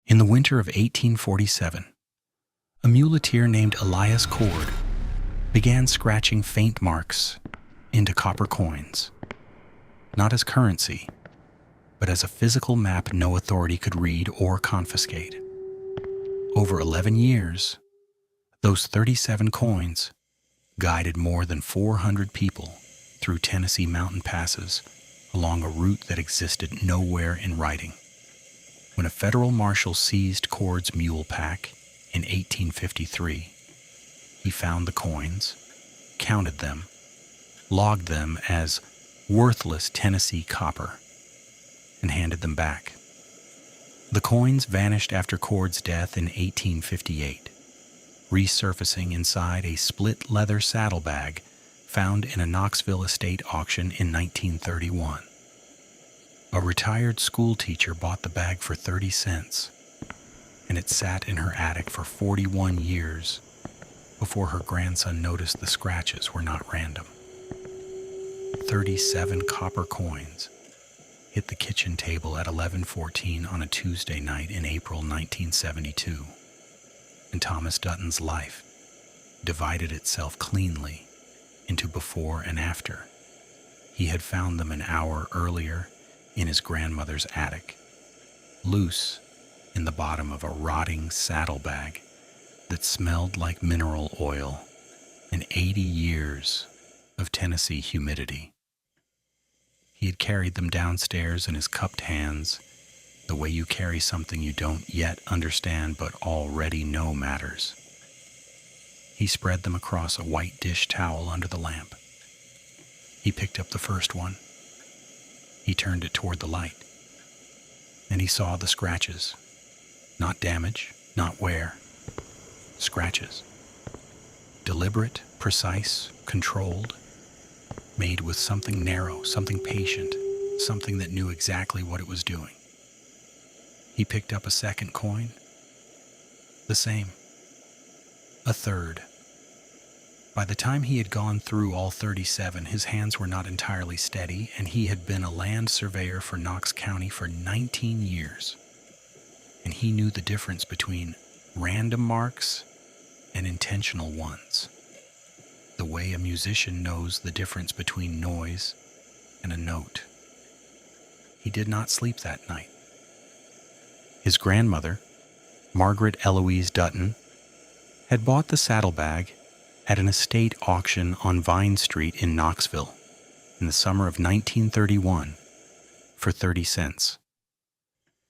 In the winter of 1847, a muleteer named Elias Cord began scratching faint marks into copper coins, not as currency, but as a physical map no authority could read or confiscate. Over 11 years, those 37 coins guided more than 400 people through Tennessee mountain passes along a route that existed nowhere in writing. When a federal marshal seized Cord's mule pack in 1853, he found the coins, counted them, logged them as worthless Tennessee copper, and handed them back. The coins vanished after Cord's death in 1858, resurfacing inside a split leather saddlebag found in a Knoxville estate auction in 1931. A retired school teacher bought the bag for 30 cents, and it sat in her attic for 41 years before her grandson noticed the scratches were not random. 37 copper coins hit the kitchen table at 11:14 on a Tuesday night in April 1972, and Thomas Dutton's life divided itself cleanly into before and after. He had found them an hour earlier in his grandmother's attic, loose in the bottom of a rotting saddlebag that smelled like mineral oil and 80 years of Tennessee humidity. He had carried them downstairs in his cupped hands, the way you carry something you don't yet understand but already know matters. He spread them across a white dish towel under the lamp. He picked up the first one. He turned it toward the light, and he saw the scratches. Not damage, not wear. Scratches. Deliberate, precise, controlled, made with something narrow, something patient, something that knew exactly what it was doing. He picked up a second coin. The same. A third. By the time he had gone through all 37, his hands were not entirely steady, and he had been a land surveyor for Knox County for 19 years. And he knew the difference between random marks and intentional ones, the way a musician knows the difference between noise and a note. He did not sleep that night. His grandmother, Margaret Eloise Dutton, had bought the saddlebag at an estate auction on Vine Street in Knoxville in the summer of 1931 for 30 cents.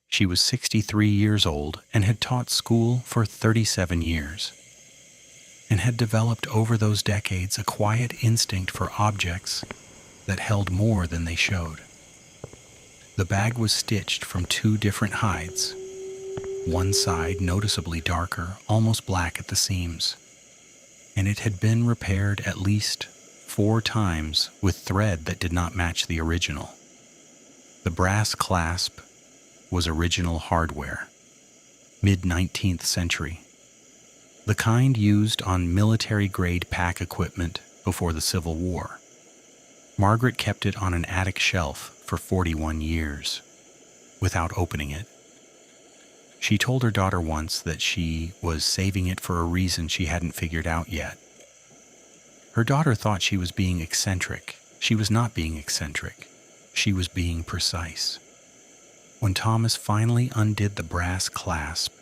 She was 63 years old and had taught school for 37 years, and had developed over those decades a quiet instinct for objects that held more than they showed. The bag was stitched from 2 different hides, one side noticeably darker, almost black at the seams, and it had been repaired at least 4 times with thread that did not match the original. The brass clasp was original hardware, mid-19th century, the kind used on military-grade pack equipment before the Civil War. Margaret kept it on an attic shelf for 41 years, without opening it. She told her daughter once that she was saving it for a reason she hadn't figured out yet. Her daughter thought she was being eccentric. She was not being eccentric. She was being precise. When Thomas finally undid the brass clasp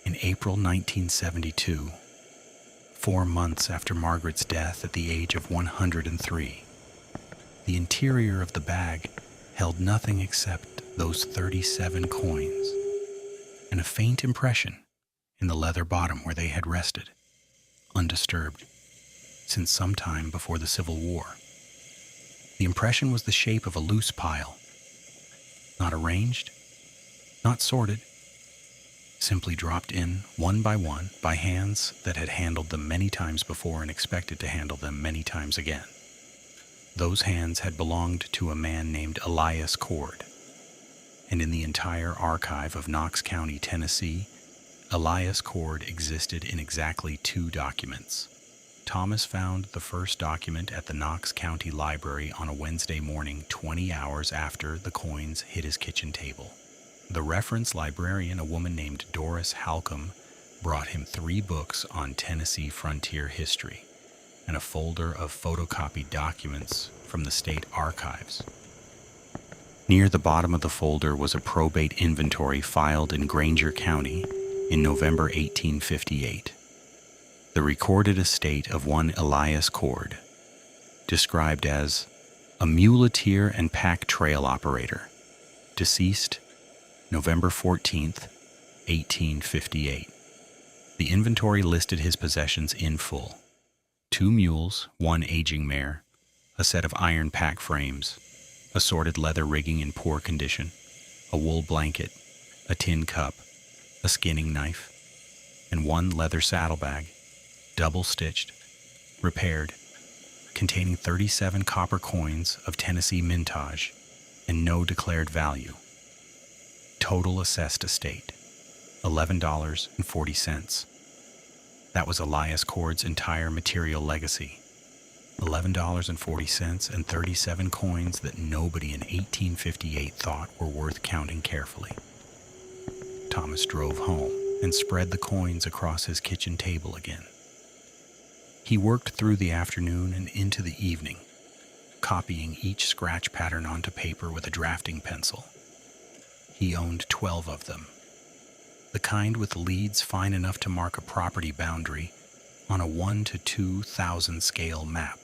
in April 1972, 4 months after Margaret's death at the age of 103, the interior of the bag held nothing except those 37 coins and a faint impression in the leather bottom where they had rested, undisturbed, since some time before the Civil War. The impression was the shape of a loose pile, not arranged, not sorted, simply dropped in one by hands that had handled them many times before and expected to handle them many times again. Those hands had belonged to a man named Elias Cord, and in the entire archive of Knox County, Tennessee, Elias Cord existed in exactly 2 documents. Thomas found the first document at the Knox County Library on a Wednesday morning 20 hours after the coins hit his kitchen table. The reference librarian, a woman named Doris Halcomb, brought him 3 books on Tennessee frontier history and a folder of photocopied documents from the state archives. Near the bottom of the folder was a probate inventory filed in Granger County in November 1858. The recorded estate of one Elias Cord, described as a muleteer and pack trail operator, deceased November 14th, 1858. The inventory listed his possessions in full: 2 mules, 1 aging mare, a set of iron pack frames, assorted leather rigging in poor condition, a wool blanket, a tin cup, a skinning knife, and 1 leather saddlebag, double-stitched, repaired, containing 37 copper coins of Tennessee mintage and no declared value. Total assessed estate, $11.40. That was Elias Cord's entire material legacy. $11.40 and 37 coins that nobody in 1858 thought were worth counting carefully. Thomas drove home and spread the coins across his kitchen table again. He worked through the afternoon and into the evening, copying each scratch pattern onto paper with a drafting pencil. He owned 12 of them, the kind with leads fine enough to mark a property boundary on a 1 to 2,000 scale map.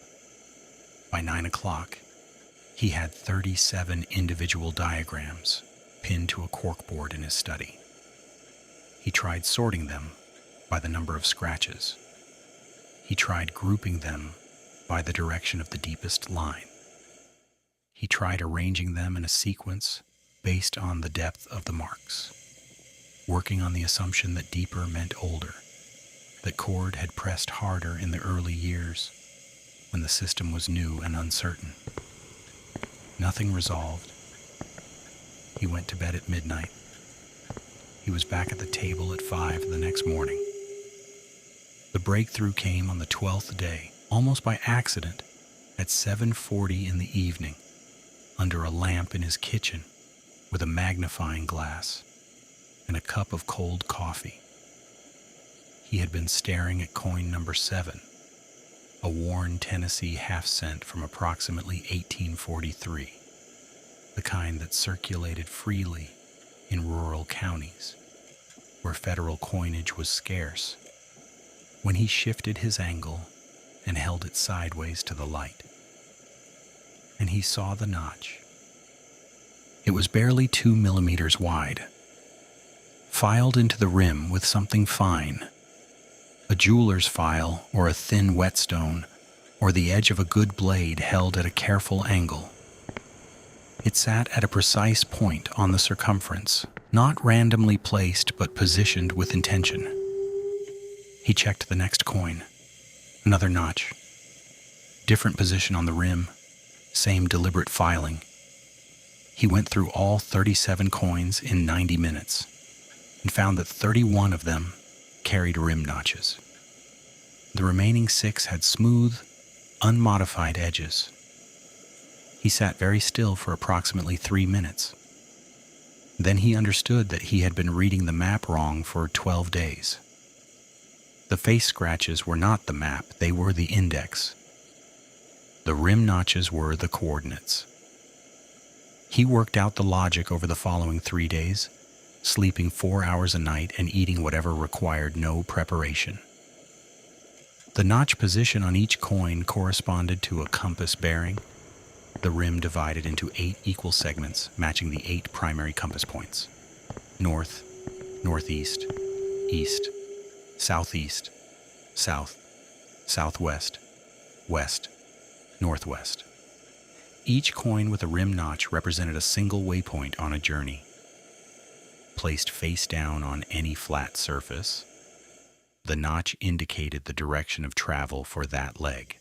By 9 o'clock, he had 37 individual diagrams pinned to a corkboard in his study. He tried sorting them by the number of scratches. He tried grouping them by the direction of the deepest line. He tried arranging them in a sequence based on the depth of the marks, working on the assumption that deeper meant older, that Cord had pressed harder in the early years when the system was new and uncertain. Nothing resolved. He went to bed at midnight. He was back at the table at 5 the next morning. The breakthrough came on the 12th day, almost by accident, at 7:40 in the evening, under a lamp in his kitchen with a magnifying glass and a cup of cold coffee. He had been staring at coin number 7, a worn Tennessee half-cent from approximately 1843, the kind that circulated freely in rural counties where federal coinage was scarce, when he shifted his angle and held it sideways to the light. And he saw the notch. It was barely 2 millimeters wide, filed into the rim with something fine, a jeweler's file or a thin whetstone or the edge of a good blade held at a careful angle. It sat at a precise point on the circumference, not randomly placed but positioned with intention. He checked the next coin. Another notch. Different position on the rim. Same deliberate filing. He went through all 37 coins in 90 minutes and found that 31 of them carried rim notches. The remaining 6 had smooth, unmodified edges. He sat very still for approximately 3 minutes. Then he understood that he had been reading the map wrong for 12 days. The face scratches were not the map, they were the index. The rim notches were the coordinates. He worked out the logic over the following 3 days, sleeping 4 hours a night and eating whatever required no preparation. The notch position on each coin corresponded to a compass bearing, the rim divided into 8 equal segments matching the 8 primary compass points: north, northeast, east, southeast, south, southwest, west, northwest. Each coin with a rim notch represented a single waypoint on a journey. Placed face down on any flat surface, the notch indicated the direction of travel for that leg.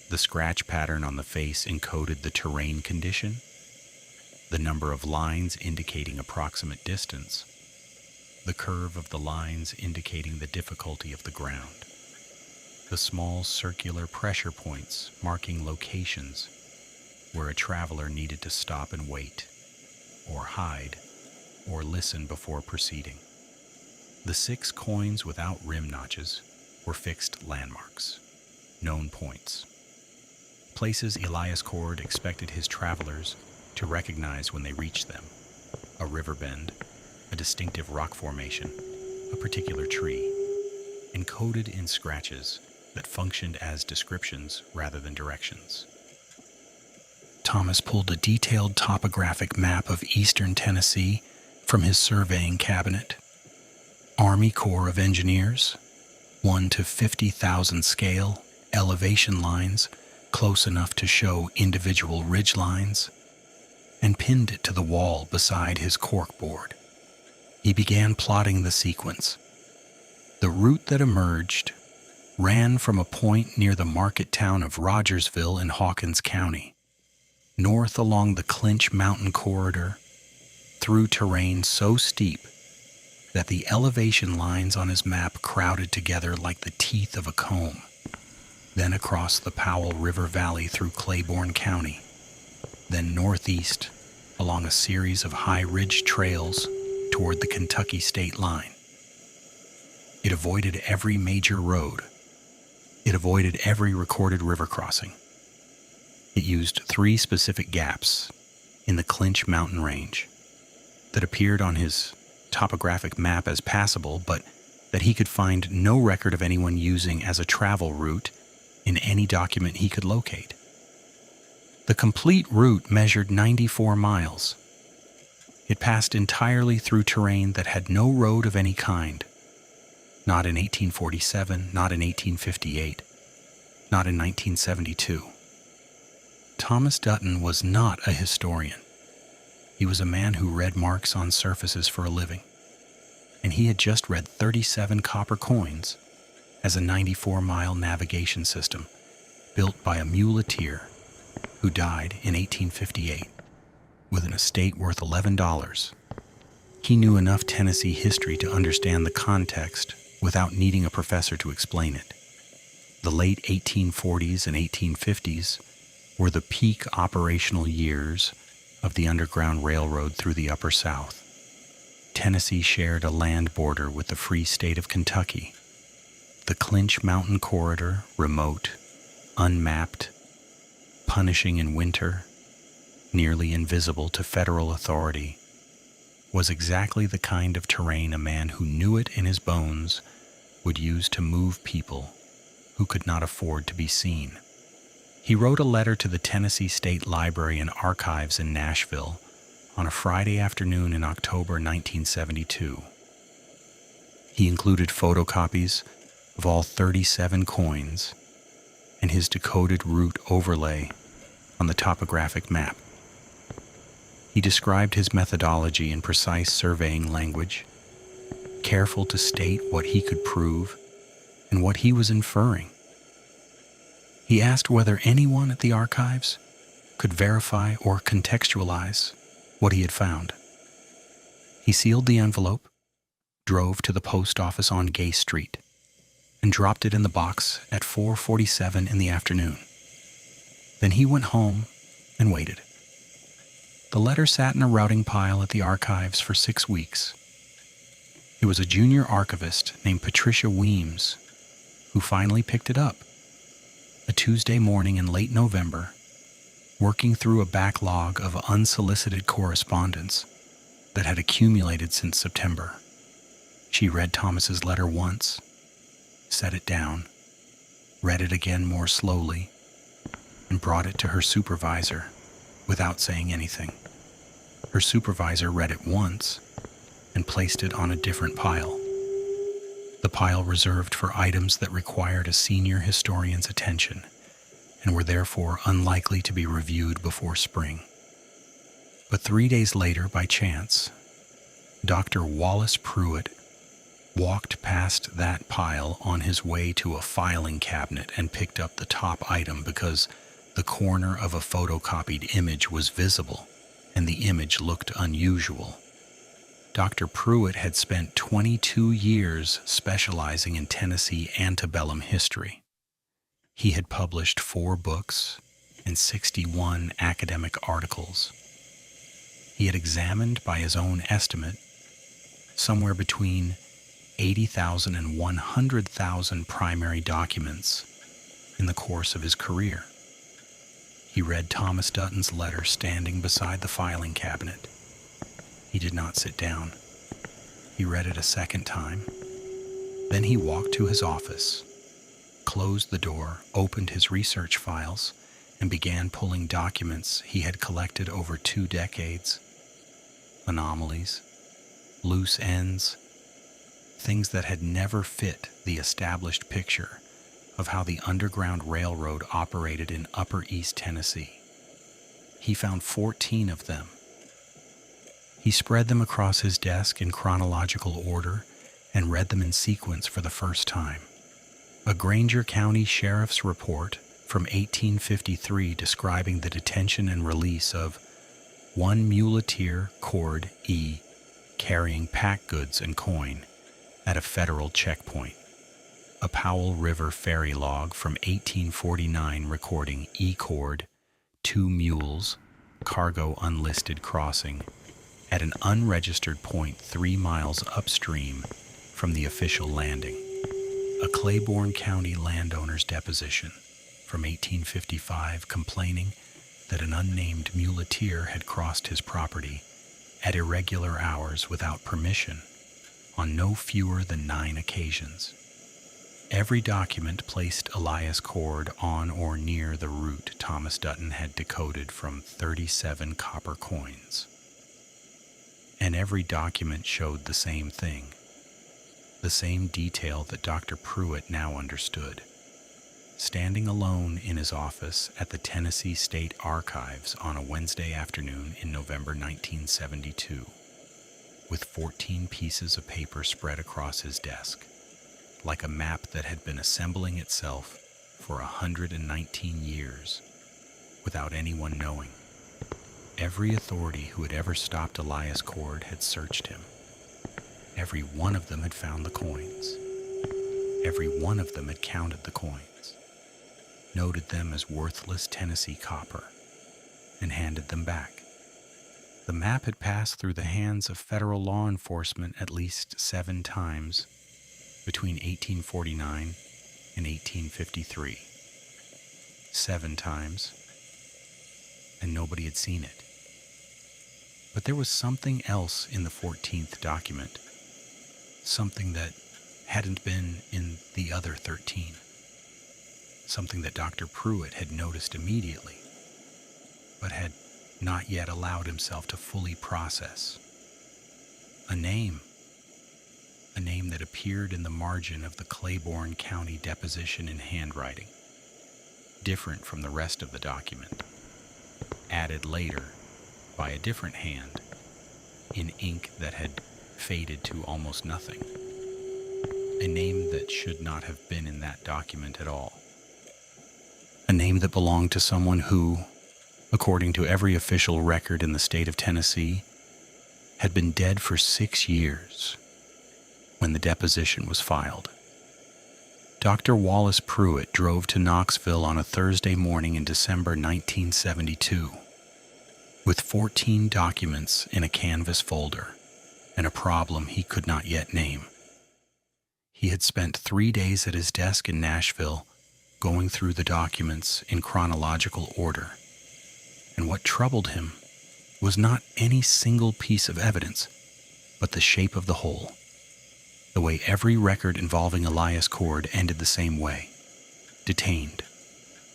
The scratch pattern on the face encoded the terrain condition, the number of lines indicating approximate distance, the curve of the lines indicating the difficulty of the ground, the small circular pressure points marking locations where a traveler needed to stop and wait, or hide, or listen before proceeding. The 6 coins without rim notches were fixed landmarks, known points, places Elias Cord expected his travelers to recognize when they reached them: a river bend, a distinctive rock formation, a particular tree, encoded in scratches that functioned as descriptions rather than directions. Thomas pulled a detailed topographic map of eastern Tennessee from his surveying cabinet. Army Corps of Engineers, 1 to 50,000 scale, elevation lines close enough to show individual ridge lines, and pinned it to the wall beside his corkboard. He began plotting the sequence. The route that emerged ran from a point near the market town of Rogersville in Hawkins County, north along the Clinch Mountain corridor, through terrain so steep that the elevation lines on his map crowded together like the teeth of a comb, then across the Powell River Valley through Claiborne County, then northeast along a series of high ridge trails toward the Kentucky state line. It avoided every major road. It avoided every recorded river crossing. It used 3 specific gaps in the Clinch Mountain range that appeared on his topographic map as passable, but that he could find no record of anyone using as a travel route in any document he could locate. The complete route measured 94 miles. It passed entirely through terrain that had no road of any kind. Not in 1847, not in 1858, not in 1972. Thomas Dutton was not a historian. He was a man who read marks on surfaces for a living, and he had just read 37 copper coins as a 94-mile navigation system built by a muleteer who died in 1858 with an estate worth $11. He knew enough Tennessee history to understand the context without needing a professor to explain it. The late 1840s and 1850s were the peak operational years of the Underground Railroad through the Upper South. Tennessee shared a land border with the Free State of Kentucky. The Clinch Mountain corridor, remote, unmapped, punishing in winter, nearly invisible to federal authority, was exactly the kind of terrain a man who knew it in his bones would use to move people who could not afford to be seen. He wrote a letter to the Tennessee State Library and Archives in Nashville on a Friday afternoon in October 1972. He included photocopies of all 37 coins and his decoded route overlay on the topographic map. He described his methodology in precise surveying language, careful to state what he could prove and what he was inferring. He asked whether anyone at the archives could verify or contextualize what he had found. He sealed the envelope, drove to the post office on Gay Street, and dropped it in the box at 4:47 in the afternoon. Then he went home and waited. The letter sat in a routing pile at the archives for 6 weeks. It was a junior archivist named Patricia Weems who finally picked it up a Tuesday morning in late November, working through a backlog of unsolicited correspondence that had accumulated since September. She read Thomas's letter once, set it down, read it again more slowly, and brought it to her supervisor without saying anything. Her supervisor read it once and placed it on a different pile, the pile reserved for items that required a senior historian's attention and were therefore unlikely to be reviewed before spring. But 3 days later, by chance, Dr. Wallace Pruitt walked past that pile on his way to a filing cabinet and picked up the top item because the corner of a photocopied image was visible and the image looked unusual. Dr. Pruitt had spent 22 years specializing in Tennessee antebellum history. He had published 4 books and 61 academic articles. He had examined, by his own estimate, somewhere between 80,000 and 100,000 primary documents in the course of his career. He read Thomas Dutton's letter standing beside the filing cabinet. He did not sit down. He read it a second time. Then he walked to his office, closed the door, opened his research files, and began pulling documents he had collected over 2 decades. Anomalies, loose ends, things that had never fit the established picture of how the Underground Railroad operated in Upper East Tennessee. He found 14 of them. He spread them across his desk in chronological order and read them in sequence for the first time. A Granger County Sheriff's report from 1853 describing the detention and release of one muleteer, Cord E., carrying pack goods and coin at a federal checkpoint. A Powell River ferry log from 1849 recording E. Cord, 2 mules, cargo unlisted crossing, at an unregistered point 3 miles upstream from the official landing. A Claiborne County landowner's deposition from 1855 complaining that an unnamed muleteer had crossed his property at irregular hours without permission on no fewer than 9 occasions. Every document placed Elias Cord on or near the route Thomas Dutton had decoded from 37 copper coins. And every document showed the same thing, the same detail that Dr. Pruitt now understood. Standing alone in his office at the Tennessee State Archives on a Wednesday afternoon in November 1972, with 14 pieces of paper spread across his desk, like a map that had been assembling itself for 119 years without anyone knowing. Every authority who had ever stopped Elias Cord had searched him. Every one of them had found the coins. Every one of them had counted the coins, noted them as worthless Tennessee copper, and handed them back. The map had passed through the hands of federal law enforcement at least 7 times between 1849 and 1853. 7 times, and nobody had seen it. But there was something else in the 14th document, something that hadn't been in the other 13, something that Dr. Pruitt had noticed immediately, but had not yet allowed himself to fully process. A name that appeared in the margin of the Claiborne County deposition in handwriting, different from the rest of the document, added later by a different hand in ink that had faded to almost nothing. A name that should not have been in that document at all. A name that belonged to someone who, according to every official record in the state of Tennessee, had been dead for 6 years when the deposition was filed. Dr. Wallace Pruitt drove to Knoxville on a Thursday morning in December 1972 with 14 documents in a canvas folder and a problem he could not yet name. He had spent 3 days at his desk in Nashville going through the documents in chronological order, and what troubled him was not any single piece of evidence, but the shape of the whole. The way every record involving Elias Cord ended the same way: detained,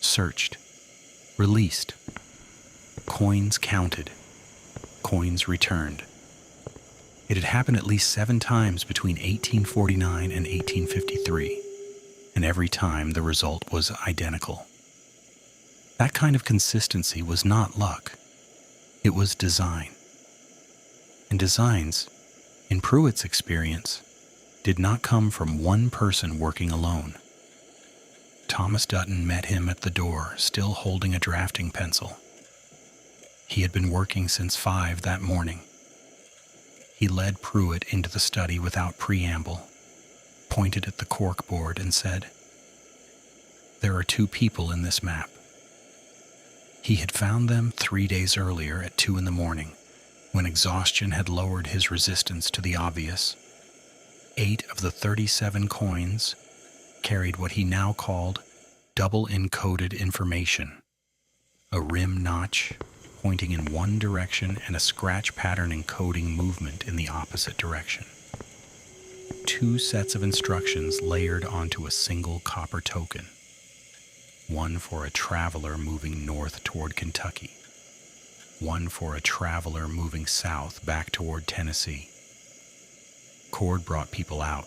searched, released, coins counted, coins returned. It had happened at least 7 times between 1849 and 1853, and every time the result was identical. That kind of consistency was not luck. It was design. And designs, in Pruitt's experience, did not come from one person working alone. Thomas Dutton met him at the door, still holding a drafting pencil. He had been working since 5 that morning. He led Pruitt into the study without preamble, pointed at the corkboard and said, "There are 2 people in this map." He had found them 3 days earlier at 2 in the morning, When exhaustion had lowered his resistance to the obvious, 8 of the 37 coins carried what he now called double encoded information: a rim notch pointing in one direction and a scratch pattern encoding movement in the opposite direction. 2 sets of instructions layered onto a single copper token, one for a traveler moving north toward Kentucky, one for a traveler moving south back toward Tennessee. Cord brought people out,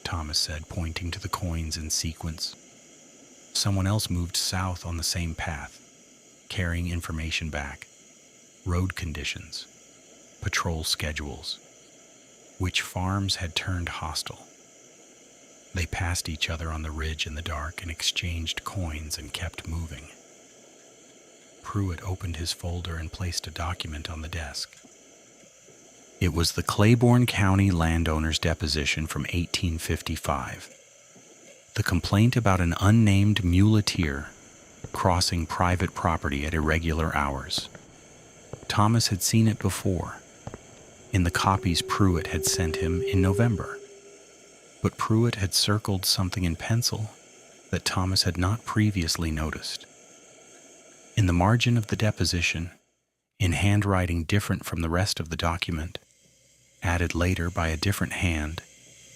Thomas said, pointing to the coins in sequence. Someone else moved south on the same path, carrying information back: road conditions, patrol schedules, which farms had turned hostile. They passed each other on the ridge in the dark and exchanged coins and kept moving. Pruitt opened his folder and placed a document on the desk. It was the Claiborne County landowner's deposition from 1855. The complaint about an unnamed muleteer crossing private property at irregular hours. Thomas had seen it before, in the copies Pruitt had sent him in November. But Pruitt had circled something in pencil that Thomas had not previously noticed. In the margin of the deposition, in handwriting different from the rest of the document, added later by a different hand,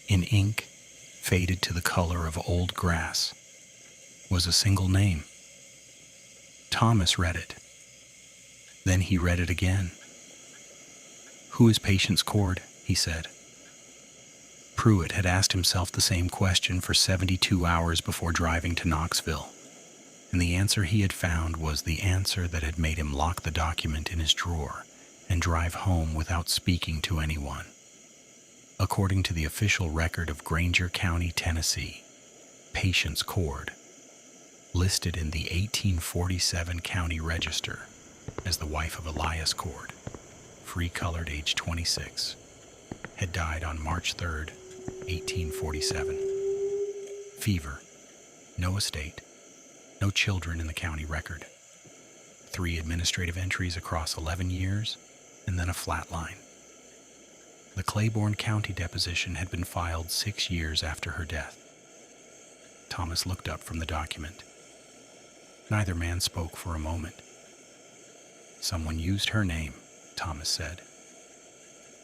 in ink faded to the color of old grass, was a single name. Thomas read it. Then he read it again. "Who is Patience Cord?" he said. Pruitt had asked himself the same question for 72 hours before driving to Knoxville, and the answer he had found was the answer that had made him lock the document in his drawer and drive home without speaking to anyone. According to the official record of Granger County, Tennessee, Patience Cord, listed in the 1847 County Register as the wife of Elias Cord, free-colored, age 26, had died on March 3rd, 1847. Fever, no estate, no children in the county record. 3 administrative entries across 11 years, and then a flat line. The Claiborne County deposition had been filed 6 years after her death. Thomas looked up from the document. Neither man spoke for a moment. "Someone used her name," Thomas said.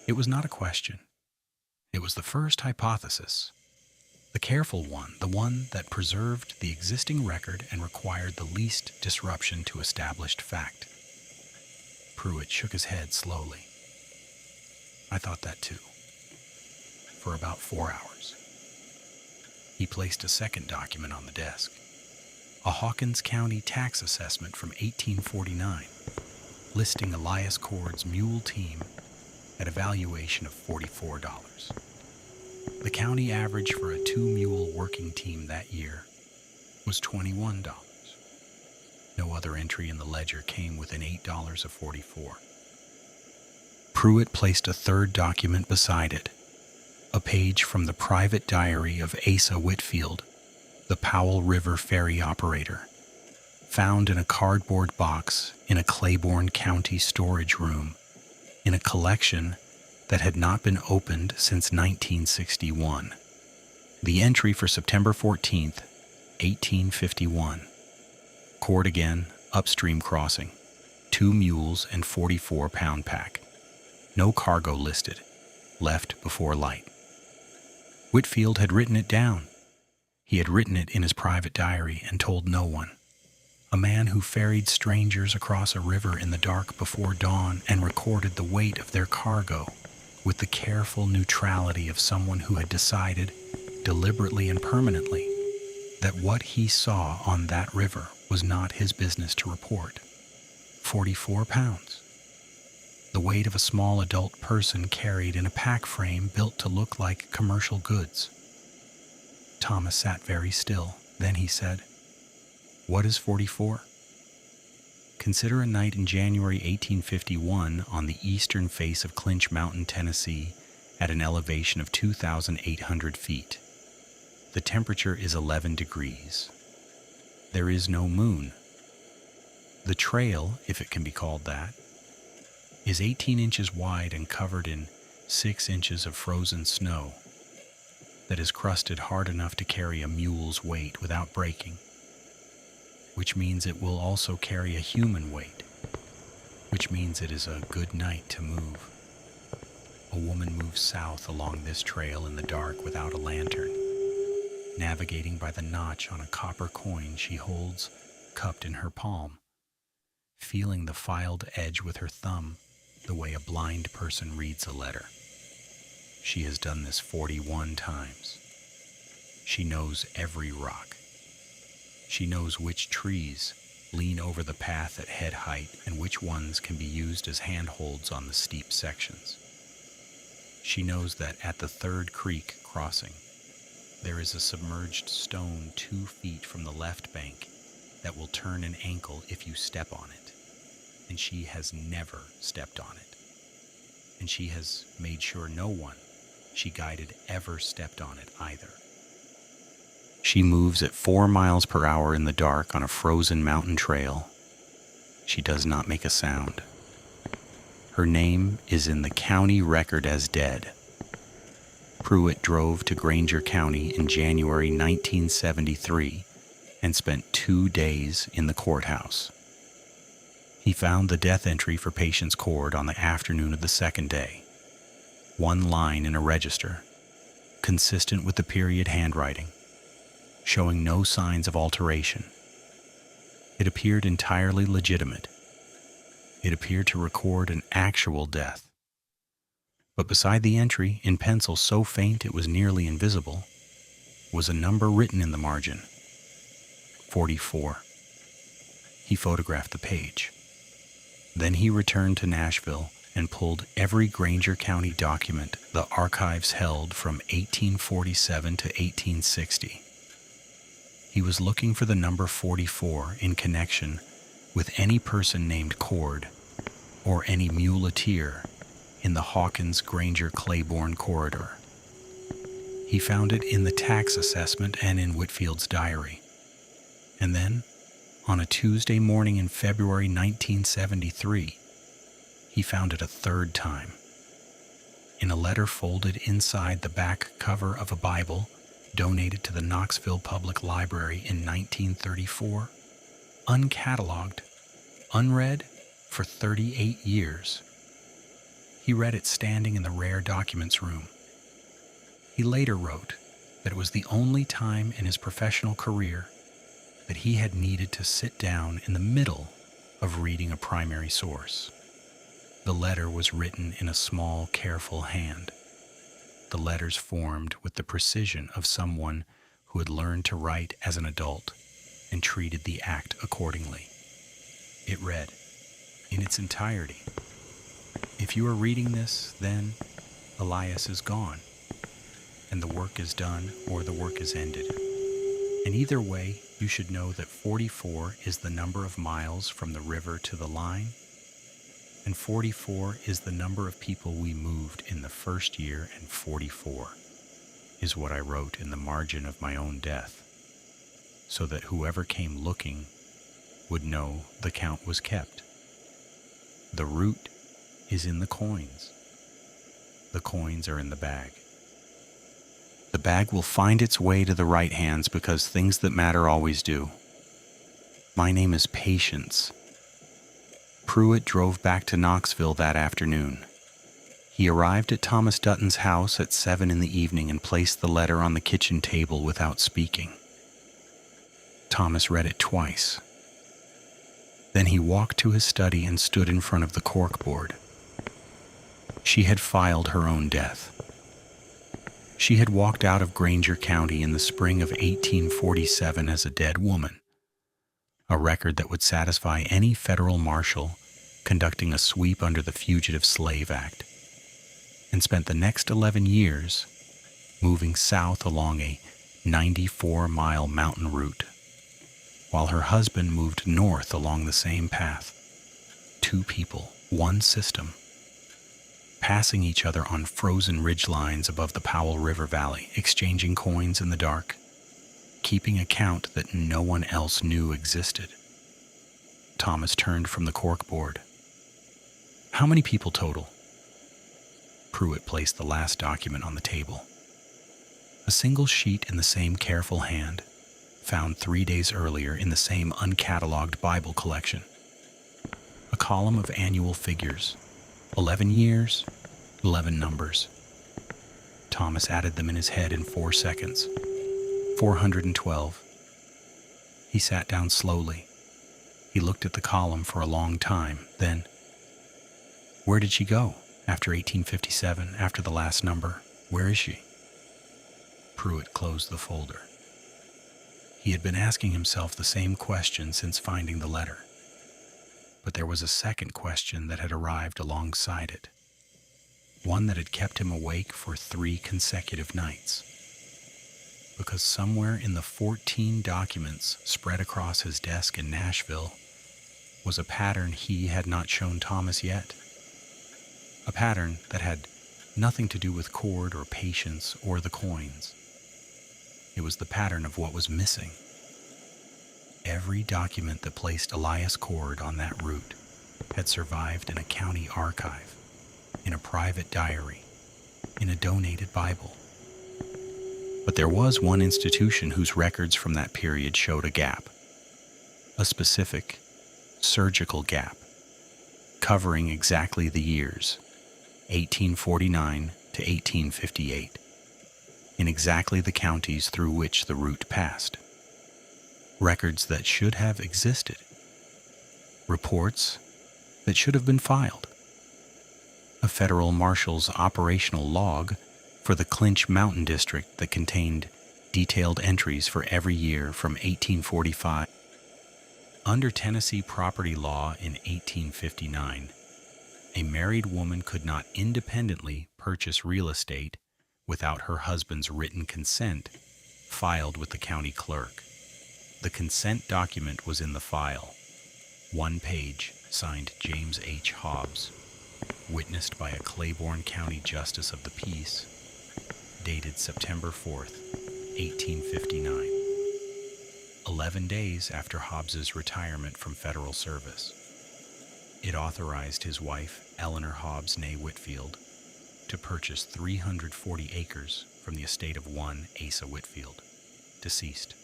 It was not a question. It was the first hypothesis, the careful one, the one that preserved the existing record and required the least disruption to established fact. Pruitt shook his head slowly. "I thought that too." For about 4 hours. He placed a second document on the desk, a Hawkins County tax assessment from 1849, listing Elias Cord's mule team at a valuation of $44. The county average for a 2-mule working team that year was $21. No other entry in the ledger came within $8 of $44. Pruitt placed a third document beside it, a page from the private diary of Asa Whitfield, the Powell River ferry operator, found in a cardboard box in a Claiborne County storage room in a collection that had not been opened since 1961. The entry for September 14th, 1851. Cord again, upstream crossing, 2 mules and 44-pound pack. No cargo listed, left before light. Whitfield had written it down. He had written it in his private diary and told no one. A man who ferried strangers across a river in the dark before dawn and recorded the weight of their cargo with the careful neutrality of someone who had decided, deliberately and permanently, that what he saw on that river was not his business to report. 44 pounds. The weight of a small adult person carried in a pack frame built to look like commercial goods. Thomas sat very still. Then he said, "What is 44? Consider a night in January 1851 on the eastern face of Clinch Mountain, Tennessee, at an elevation of 2,800 feet. The temperature is 11 degrees. There is no moon. The trail, if it can be called that, is 18 inches wide and covered in 6 inches of frozen snow that is crusted hard enough to carry a mule's weight without breaking, which means it will also carry a human weight, which means it is a good night to move. A woman moves south along this trail in the dark without a lantern, navigating by the notch on a copper coin she holds cupped in her palm, feeling the filed edge with her thumb the way a blind person reads a letter. She has done this 41 times. She knows every rock. She knows which trees lean over the path at head height and which ones can be used as handholds on the steep sections. She knows that at the third creek crossing, there is a submerged stone 2 feet from the left bank that will turn an ankle if you step on it, and she has never stepped on it. And she has made sure no one she guided ever stepped on it either. She moves at 4 miles per hour in the dark on a frozen mountain trail. She does not make a sound. Her name is in the county record as dead. Pruitt drove to Granger County in January 1973 and spent 2 days in the courthouse. He found the death entry for Patience Cord on the afternoon of the second day. 1 line in a register, consistent with the period handwriting, showing no signs of alteration. It appeared entirely legitimate. It appeared to record an actual death. But beside the entry, in pencil so faint it was nearly invisible, was a number written in the margin. 44. He photographed the page. Then he returned to Nashville and pulled every Granger County document the archives held from 1847 to 1860. He was looking for the number 44 in connection with any person named Cord or any muleteer in the Hawkins-Granger-Claiborne corridor. He found it in the tax assessment and in Whitfield's diary. And then, on a Tuesday morning in February 1973, he found it a third time. In a letter folded inside the back cover of a Bible donated to the Knoxville Public Library in 1934, uncatalogued, unread for 38 years. He read it standing in the rare documents room. He later wrote that it was the only time in his professional career that he had needed to sit down in the middle of reading a primary source. The letter was written in a small, careful hand. The letters formed with the precision of someone who had learned to write as an adult and treated the act accordingly. It read, in its entirety, "If you are reading this, then Elias is gone, and the work is done or the work is ended. And either way, you should know that 44 is the number of miles from the river to the line, and 44 is the number of people we moved in the first year, and 44 is what I wrote in the margin of my own death, so that whoever came looking would know the count was kept. The root is in the coins. The coins are in the bag. The bag will find its way to the right hands because things that matter always do. My name is Patience." Pruitt drove back to Knoxville that afternoon. He arrived at Thomas Dutton's house at 7 in the evening and placed the letter on the kitchen table without speaking. Thomas read it twice. Then he walked to his study and stood in front of the corkboard. She had filed her own death. She had walked out of Granger County in the spring of 1847 as a dead woman, a record that would satisfy any federal marshal conducting a sweep under the Fugitive Slave Act, and spent the next 11 years moving south along a 94-mile mountain route, while her husband moved north along the same path. 2 people, 1 system, passing each other on frozen ridge lines above the Powell River Valley, exchanging coins in the dark, keeping a count that no one else knew existed. Thomas turned from the corkboard. How many people total? Pruitt placed the last document on the table. A single sheet in the same careful hand, found 3 days earlier in the same uncatalogued Bible collection. A column of annual figures, 11 years, 11 numbers. Thomas added them in his head in 4 seconds. 412. He sat down slowly. He looked at the column for a long time, then, where did she go? After 1857, after the last number, where is she? Pruitt closed the folder. He had been asking himself the same question since finding the letter. But there was a second question that had arrived alongside it. One that had kept him awake for 3 consecutive nights. Because somewhere in the 14 documents spread across his desk in Nashville was a pattern he had not shown Thomas yet. A pattern that had nothing to do with Cord or Patience or the coins. It was the pattern of what was missing. Every document that placed Elias Cord on that route had survived in a county archive, in a private diary, in a donated Bible. But there was one institution whose records from that period showed a gap, a specific, surgical gap, covering exactly the years, 1849 to 1858, in exactly the counties through which the route passed. Records that should have existed. Reports that should have been filed. A federal marshal's operational log for the Clinch Mountain district that contained detailed entries for every year from 1845. Under Tennessee property law in 1859, a married woman could not independently purchase real estate without her husband's written consent filed with the county clerk. The consent document was in the file, 1 page, signed James H. Hobbs, witnessed by a Claiborne County Justice of the Peace, dated September 4th, 1859, 11 days after Hobbs's retirement from federal service. It authorized his wife, Eleanor Hobbs née Whitfield, to purchase 340 acres from the estate of one Asa Whitfield, deceased.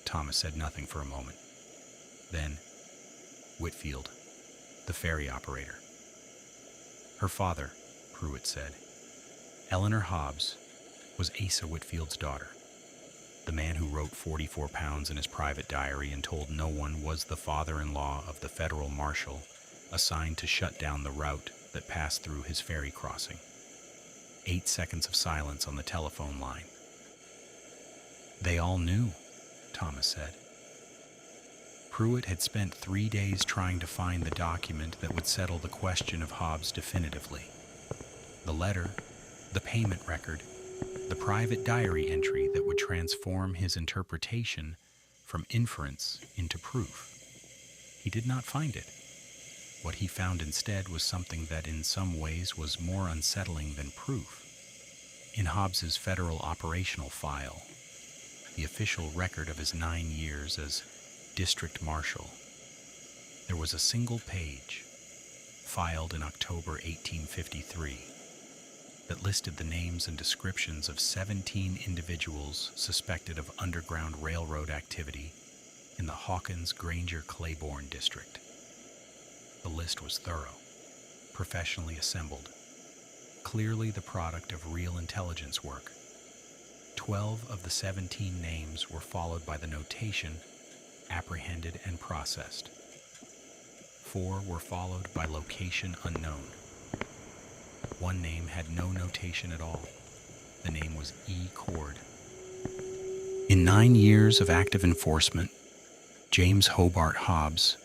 Thomas said nothing for a moment. Then, Whitfield, the ferry operator. Her father, Pruitt said. Eleanor Hobbs was Asa Whitfield's daughter. The man who wrote 44 pounds in his private diary and told no one was the father-in-law of the federal marshal assigned to shut down the route that passed through his ferry crossing. 8 seconds of silence on the telephone line. They all knew, Thomas said. Pruitt had spent 3 days trying to find the document that would settle the question of Hobbs definitively. The letter, the payment record, the private diary entry that would transform his interpretation from inference into proof. He did not find it. What he found instead was something that in some ways was more unsettling than proof. In Hobbs's federal operational file, the official record of his 9 years as district marshal, there was a single page, filed in October 1853, that listed the names and descriptions of 17 individuals suspected of Underground Railroad activity in the Hawkins-Granger-Claiborne district. The list was thorough, professionally assembled, clearly the product of real intelligence work. 12 of the 17 names were followed by the notation, apprehended and processed. 4 were followed by location unknown. One name had no notation at all. The name was E. Cord. In 9 years of active enforcement, James Hobart Hobbs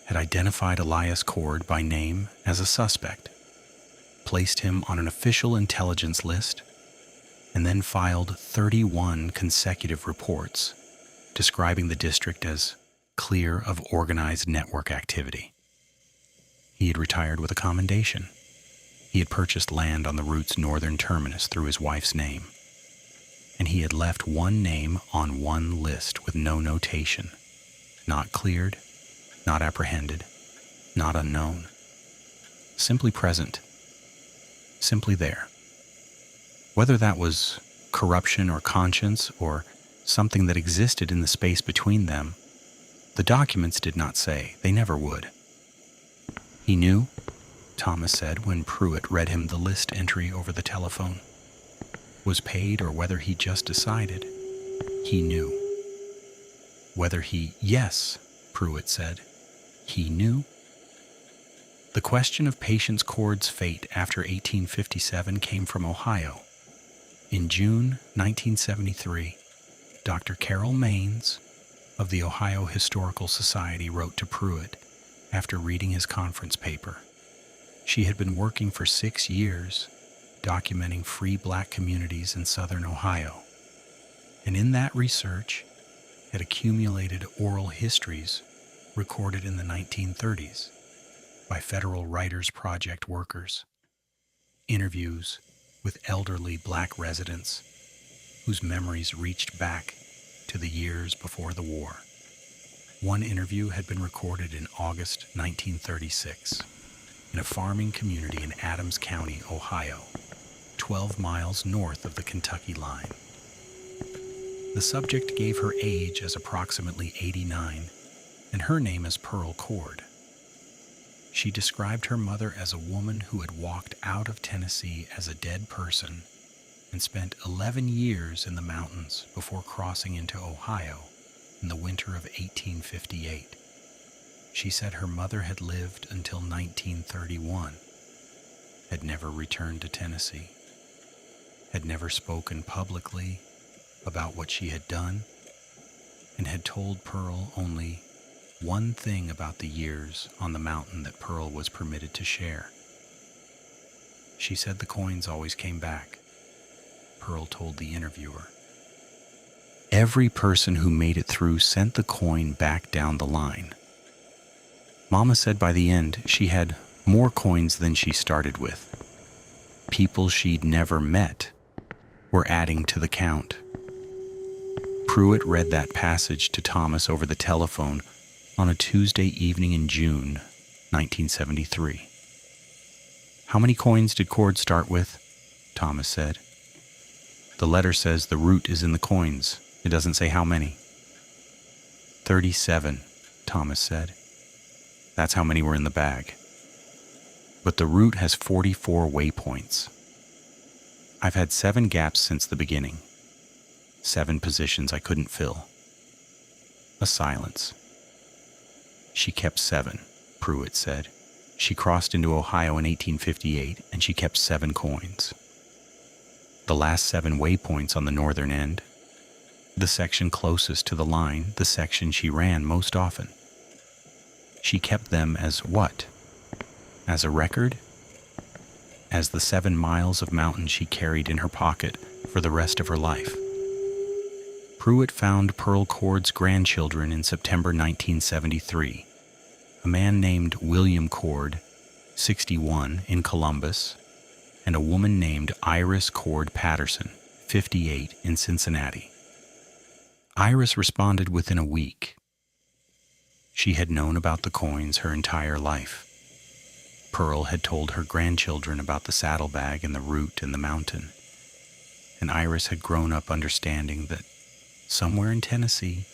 had identified Elias Cord by name as a suspect, placed him on an official intelligence list, and then filed 31 consecutive reports describing the district as clear of organized network activity. He had retired with a commendation. He had purchased land on the route's northern terminus through his wife's name, and he had left one name on one list with no notation, not cleared, not apprehended, not unknown. simply present, simply there. Whether that was corruption or conscience or something that existed in the space between them, the documents did not say. They never would. He knew, Thomas said when Pruitt read him the list entry over the telephone. Was paid or whether he just decided, he knew. Yes, Pruitt said. He knew. The question of Patience Cord's fate after 1857 came from Ohio. In June 1973, Dr. Carol Maines of the Ohio Historical Society wrote to Pruitt after reading his conference paper. She had been working for 6 years documenting free black communities in southern Ohio, and in that research had accumulated oral histories recorded in the 1930s by Federal Writers Project workers, interviews with elderly black residents whose memories reached back to the years before the war. One interview had been recorded in August 1936 in a farming community in Adams County, Ohio, 12 miles north of the Kentucky line. The subject gave her age as approximately 89 and her name as Pearl Cord. She described her mother as a woman who had walked out of Tennessee as a dead person and spent 11 years in the mountains before crossing into Ohio in the winter of 1858. She said her mother had lived until 1931, had never returned to Tennessee, had never spoken publicly about what she had done, and had told Pearl only one thing about the years on the mountain that Pearl was permitted to share. She said the coins always came back, Pearl told the interviewer. Every person who made it through sent the coin back down the line. Mama said by the end she had more coins than she started with. People she'd never met were adding to the count. Pruitt read that passage to Thomas over the telephone on a Tuesday evening in June 1973. How many coins did Cord start with? Thomas said. The letter says the root is in the coins. It doesn't say how many. 37, Thomas said. That's how many were in the bag. But the route has 44 waypoints. I've had 7 gaps since the beginning. 7 positions I couldn't fill. A silence. She kept 7, Pruitt said. She crossed into Ohio in 1858, and she kept 7 coins. The last 7 waypoints on the northern end, the section closest to the line, the section she ran most often. She kept them as what? As a record? As the 7 miles of mountain she carried in her pocket for the rest of her life. Pruitt found Pearl Cord's grandchildren in September 1973. A man named William Cord, 61, in Columbus, and a woman named Iris Cord Patterson, 58, in Cincinnati. Iris responded within a week. She had known about the coins her entire life. Pearl had told her grandchildren about the saddlebag and the route and the mountain. And Iris had grown up understanding that somewhere in Tennessee,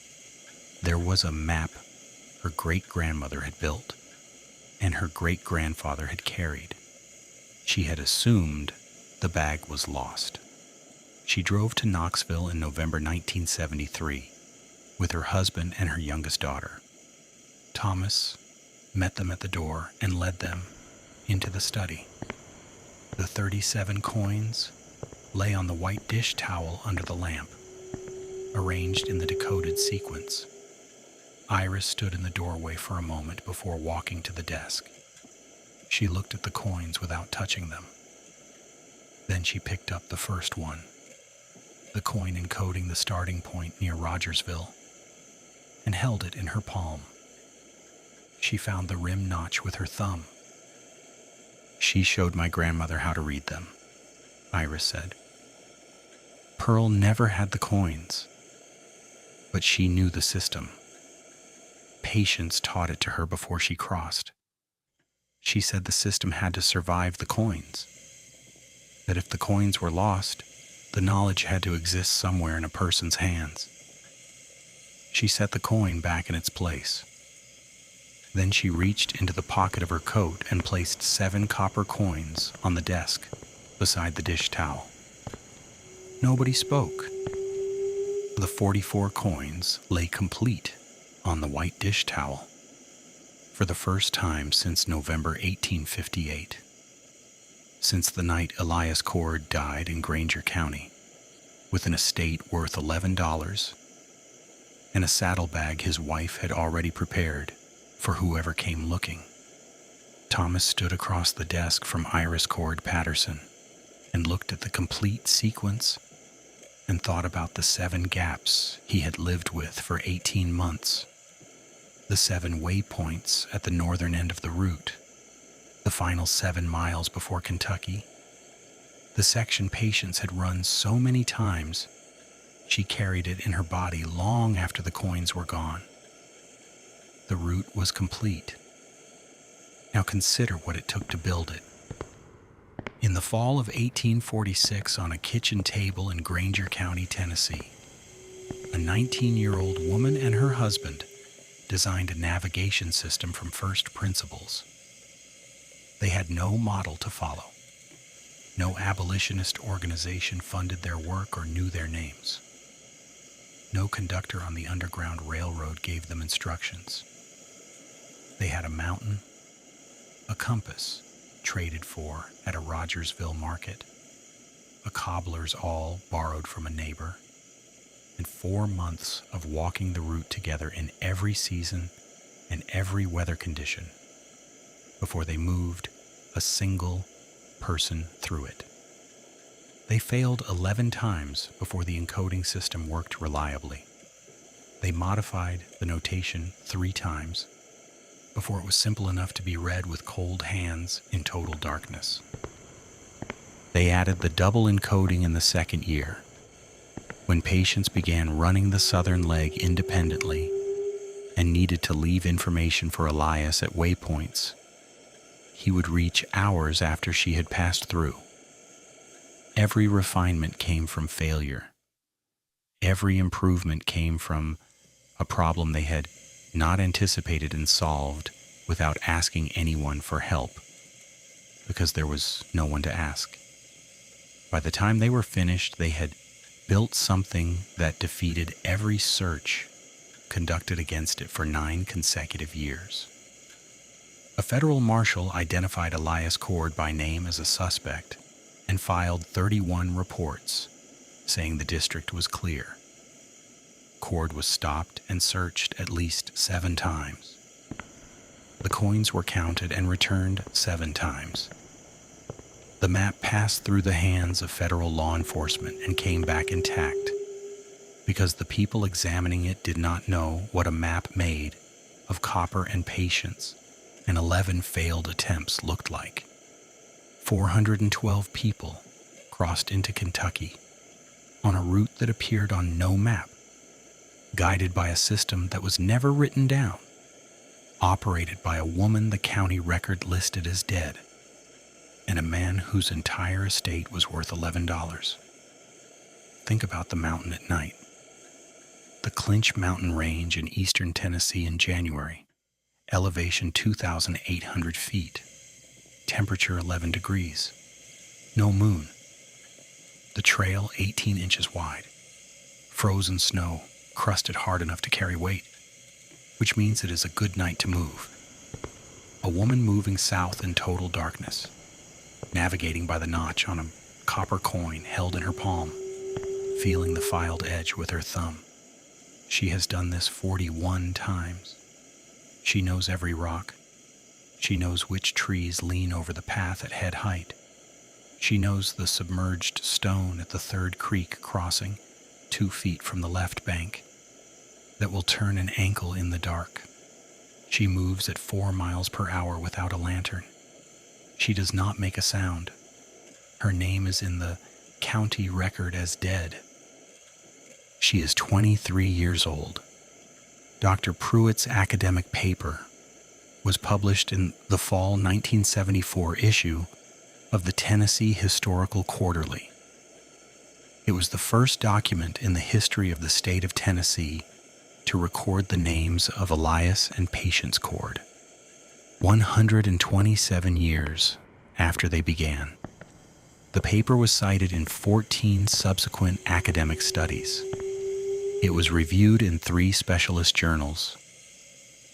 there was a map her great-grandmother had built and her great-grandfather had carried. She had assumed the bag was lost. She drove to Knoxville in November 1973 with her husband and her youngest daughter. Thomas met them at the door and led them into the study. The 37 coins lay on the white dish towel under the lamp, arranged in the decoded sequence. Iris stood in the doorway for a moment before walking to the desk. She looked at the coins without touching them. Then she picked up the first one, the coin encoding the starting point near Rogersville, and held it in her palm. She found the rim notch with her thumb. She showed my grandmother how to read them, Iris said. Pearl never had the coins, but she knew the system. Patience taught it to her before she crossed. She said the system had to survive the coins, that if the coins were lost, the knowledge had to exist somewhere in a person's hands. She set the coin back in its place. Then she reached into the pocket of her coat and placed 7 copper coins on the desk beside the dish towel. Nobody spoke. The 44 coins lay complete on the white dish towel for the first time since November 1858, since the night Elias Cord died in Granger County, with an estate worth $11 and a saddlebag his wife had already prepared for whoever came looking. Thomas stood across the desk from Iris Cord Patterson and looked at the complete sequence and thought about the 7 gaps he had lived with for 18 months, the 7 waypoints at the northern end of the route, the final 7 miles before Kentucky, the section Patience had run so many times she carried it in her body long after the coins were gone. The route was complete. Now consider what it took to build it. In the fall of 1846, on a kitchen table in Granger County, Tennessee, a 19-year-old woman and her husband designed a navigation system from first principles. They had no model to follow. No abolitionist organization funded their work or knew their names. No conductor on the Underground Railroad gave them instructions. They had a mountain, a compass traded for at a Rogersville market, a cobbler's awl borrowed from a neighbor, and 4 months of walking the route together in every season and every weather condition before they moved a single person through it. They failed 11 times before the encoding system worked reliably. They modified the notation 3 times before it was simple enough to be read with cold hands in total darkness. They added the double encoding in the 2nd year, when Patience began running the southern leg independently and needed to leave information for Elias at waypoints he would reach hours after she had passed through. Every refinement came from failure. Every improvement came from a problem they had not anticipated and solved without asking anyone for help, because there was no one to ask. By the time they were finished, they had built something that defeated every search conducted against it for 9 consecutive years. A federal marshal identified Elias Cord by name as a suspect and filed 31 reports saying the district was clear. Cord was stopped and searched at least 7 times. The coins were counted and returned 7 times. The map passed through the hands of federal law enforcement and came back intact because the people examining it did not know what a map made of copper and patience and 11 failed attempts looked like. 412 people crossed into Kentucky on a route that appeared on no map, guided by a system that was never written down, operated by a woman the county record listed as dead, and a man whose entire estate was worth $11. Think about the mountain at night. The Clinch Mountain range in eastern Tennessee in January, elevation 2,800 feet, temperature 11 degrees, no moon. The trail 18 inches wide, frozen snow crusted hard enough to carry weight, which means it is a good night to move. A woman moving south in total darkness, navigating by the notch on a copper coin held in her palm, feeling the filed edge with her thumb. She has done this 41 times. She knows every rock. She knows which trees lean over the path at head height. She knows the submerged stone at the 3rd creek crossing, 2 feet from the left bank, that will turn an ankle in the dark. She moves at 4 miles per hour without a lantern. She does not make a sound. Her name is in the county record as dead. She is 23 years old. Dr. Pruitt's academic paper was published in the fall 1974 issue of the Tennessee Historical Quarterly. It was the first document in the history of the state of Tennessee to record the names of Elias and Patience Cord, 127 years after they began. The paper was cited in 14 subsequent academic studies. It was reviewed in 3 specialist journals.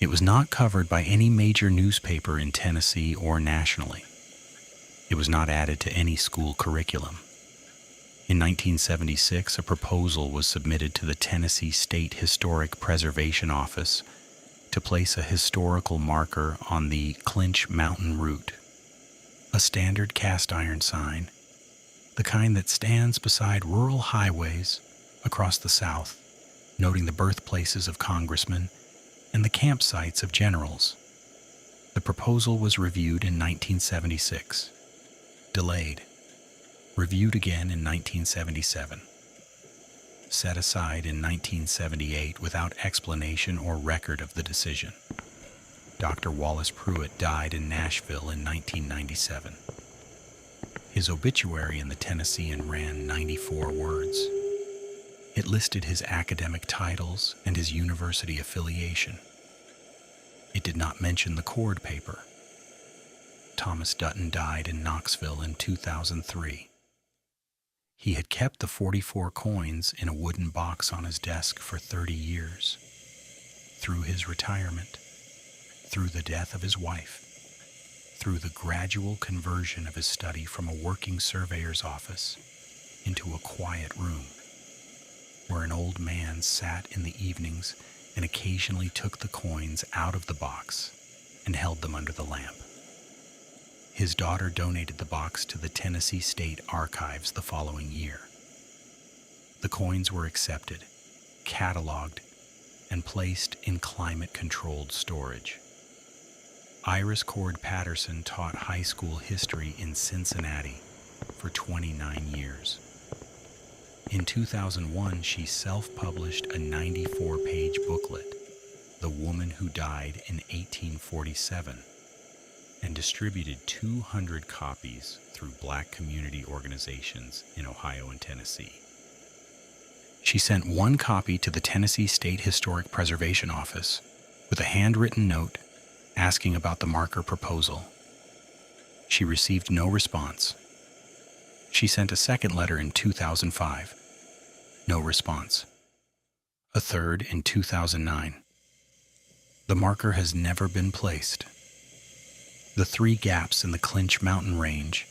It was not covered by any major newspaper in Tennessee or nationally. It was not added to any school curriculum. In 1976, a proposal was submitted to the Tennessee State Historic Preservation Office to place a historical marker on the Clinch Mountain route, a standard cast iron sign, the kind that stands beside rural highways across the South, noting the birthplaces of congressmen and the campsites of generals. The proposal was reviewed in 1976, delayed, reviewed again in 1977, set aside in 1978 without explanation or record of the decision. Dr. Wallace Pruitt died in Nashville in 1997. His obituary in the Tennessean ran 94 words. It listed his academic titles and his university affiliation. It did not mention the Cord paper. Thomas Dutton died in Knoxville in 2003. He had kept the 44 coins in a wooden box on his desk for 30 years. Through his retirement, through the death of his wife, through the gradual conversion of his study from a working surveyor's office into a quiet room, where an old man sat in the evenings and occasionally took the coins out of the box and held them under the lamp. His daughter donated the box to the Tennessee State Archives the following year. The coins were accepted, cataloged, and placed in climate-controlled storage. Iris Cord Patterson taught high school history in Cincinnati for 29 years. In 2001, she self-published a 94-page booklet, The Woman Who Died in 1847, and distributed 200 copies through Black community organizations in Ohio and Tennessee. She sent 1 copy to the Tennessee State Historic Preservation Office with a handwritten note asking about the marker proposal. She received no response. She sent a second letter in 2005. No response. A third in 2009. The marker has never been placed. The 3 gaps in the Clinch Mountain range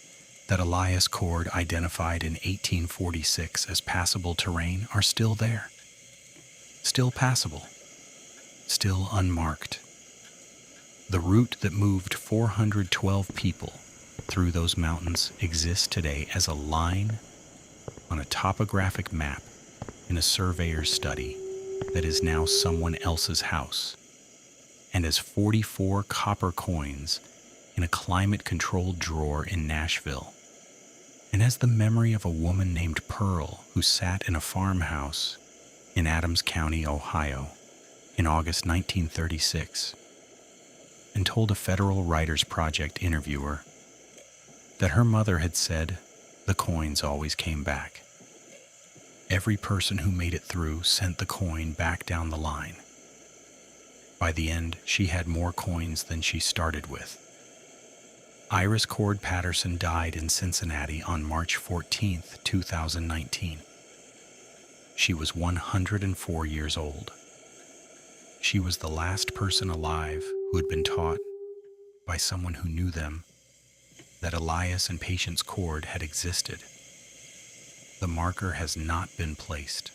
that Elias Cord identified in 1846 as passable terrain are still there. Still passable. Still unmarked. The route that moved 412 people through those mountains exists today as a line on a topographic map in a surveyor's study that is now someone else's house, and as 44 copper coins in a climate-controlled drawer in Nashville, and as the memory of a woman named Pearl who sat in a farmhouse in Adams County, Ohio, in August 1936, and told a Federal Writers Project interviewer that her mother had said the coins always came back. Every person who made it through sent the coin back down the line. By the end, she had more coins than she started with. Iris Cord Patterson died in Cincinnati on March 14, 2019. She was 104 years old. She was the last person alive who had been taught by someone who knew them that Elias and Patience Cord had existed. The marker has not been placed.